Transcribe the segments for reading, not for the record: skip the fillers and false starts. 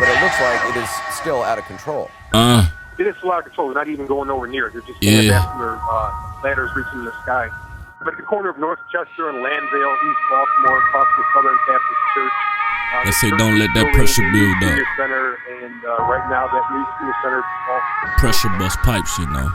but it looks like it is still out of control. It is still out of control. They're not even going nowhere near it. They're just vascular ladders reaching the sky. But at the corner of North Chester and Landvale, East Baltimore, across the Southern Baptist Church. Let's say don't let that pressure build up. Center, and right now that new senior center. Pressure bust pipes, you know.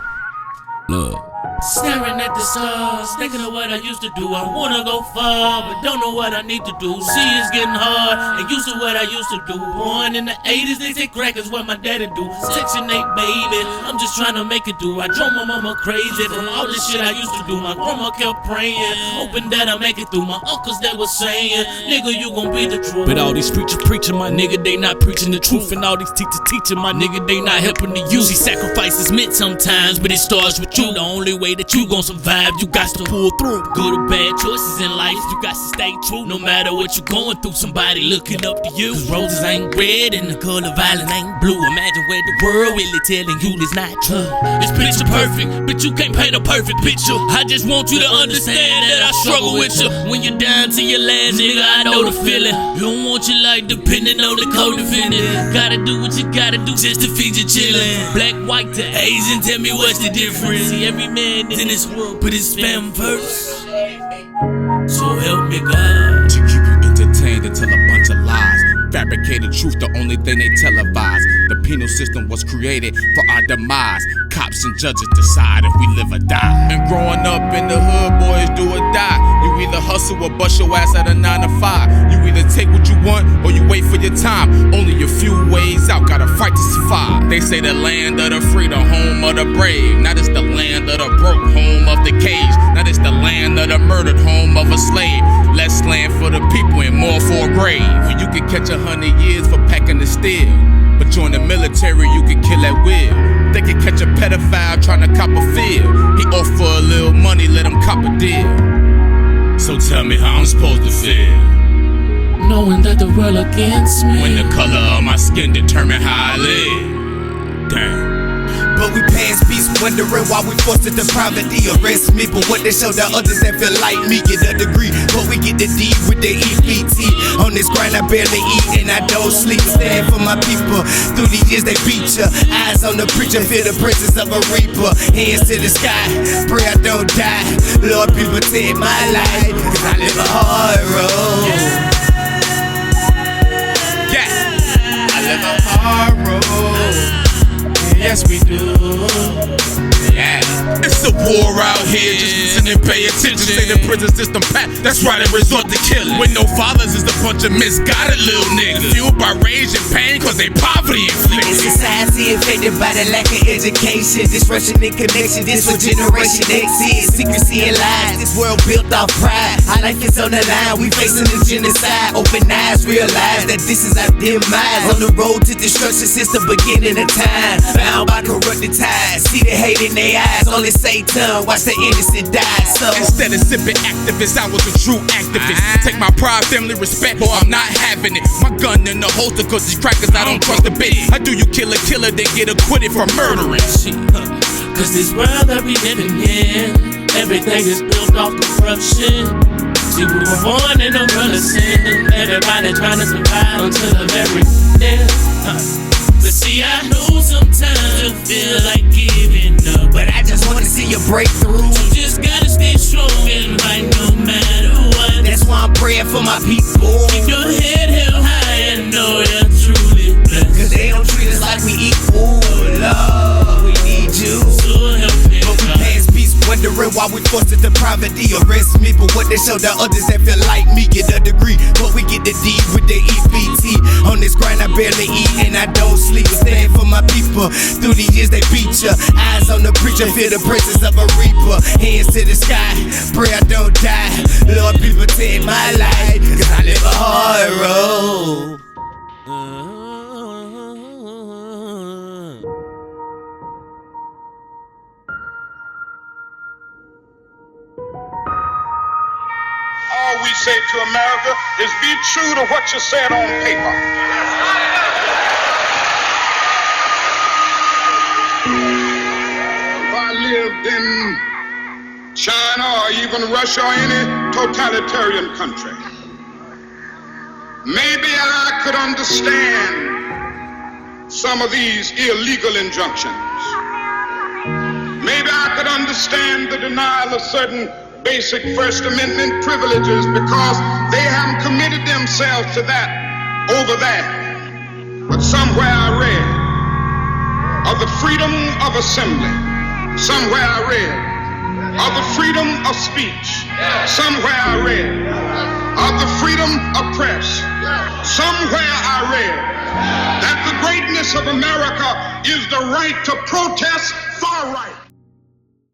Look. Staring at the stars, thinking of what I used to do. I wanna go far, but don't know what I need to do. See, it's getting hard, and used to what I used to do. Born in the 80s, they say crack is what my daddy do. Section 8, baby, I'm just trying to make it do. I drove my mama crazy from all this shit I used to do. My grandma kept praying, hoping that I make it through. My uncles that was saying, nigga, you gon' be the truth. But all these preachers preaching, my nigga, they not preaching the truth. And all these teachers teaching, my nigga, they not helping the youth. See, sacrifice is meant sometimes, but it starts with you. The only way that you gon' survive, you got to pull through. Good or bad choices in life, you got to stay true. No matter what you're going through, somebody looking up to you. Cause roses ain't red and the color violet ain't blue. Imagine where the world really telling you it's not true. It's picture perfect, but you can't paint a perfect picture. I just want you to understand that I struggle with you. When you're down to your last, nigga, I know the feeling. You don't want your life depending on the co-defendant. Gotta do what you gotta do just to feed your chillin'. Black, white to Asian, tell me what's the difference. See, every man in this world put his fam first. So help me God. To keep you entertained and tell a bunch of lies. Fabricated truth, the only thing they televise. The penal system was created for our demise. Cops and judges decide if we live or die. And growing up in the hood, boys do or die. You either hustle or bust your ass at a 9 to 5. You either take what you want or you wait for your time. Only a few ways out, gotta fight to survive. They say the land of the free, the home of the brave. Now it's the land of the broke, home of the cage. Now it's the land of the murdered, home of a slave. Less land for the people and more for a grave. Where you can catch 100 years for packing the steel. But join the military, you can kill at will. They can catch a pedophile trying to cop a feel. He offer a little money, let him cop a deal. So tell me how I'm supposed to feel, knowing that the world against me, when the color of my skin determine how I live. Damn. But we pass peace, wondering why we forced to depravity. Arrest me, but what they show the others that feel like me get a degree. But we get the D with the EPT. On this grind I barely eat and I don't sleep. Stand for my people, through the years they beat ya. Eyes on the preacher, feel the presence of a reaper. Hands to the sky, pray I don't die. Lord, people take my life, cause I live a hard road. Yeah, I live a hard road. Yes, we do. Yeah. It's a war out here, just listen and pay attention. Say the prison system packed, that's right, they resort to killing. With no fathers, is a bunch of misguided little niggas. Fueled by rage and pain, cause they poverty inflicted. Society infected by the lack of education. Disruption in connection, this what Generation X is. Secrecy and lies, this world built off pride. Our life is on the line, we facing the genocide. Open eyes, realize that this is our demise. On the road to destruction since the beginning of time. Bound by corrupted ties, see the hate in their eyes. Only Satan, watch the innocent die. So instead of sipping activists, I was a true activist. Take my pride, family, respect, boy, I'm not having it. My gun in the holster, cause these crackers, I don't trust a bit. How do you kill a killer, then get acquitted for murdering? Cause this world that we living in, everything is built off corruption. See, we were born in a world of sin. Everybody trying to survive until the very end. But see, I know sometimes you feel like giving up, but I just wanna see you break through. You just gotta stay strong and fight no matter what. That's why I'm praying for my people. Keep your head held high and know you're truly blessed. Cause they don't treat us like we equal. Lord, we need you. So help me, but we pass peace, wondering why we forced to depravity. Arrest me, but what they show the others that feel like me get a degree. But we get the D with the EPT. On this grind I barely eat and I don't sleep. Stand for my people, through the years they beat ya. Eyes on the preacher, feel the presence of a reaper. Hands to the sky, pray I don't die. Lord, people take my life, cause I live a hard road. All we say to America is be true to what you said on paper. If I lived in China or even Russia or any totalitarian country, maybe I could understand some of these illegal injunctions. Maybe I could understand the denial of certain basic First Amendment privileges because they haven't committed themselves to that over that. But somewhere I read of the freedom of assembly. Somewhere I read of the freedom of speech. Somewhere I read of the freedom of press. Somewhere I read that the greatness of America is the right to protest far right.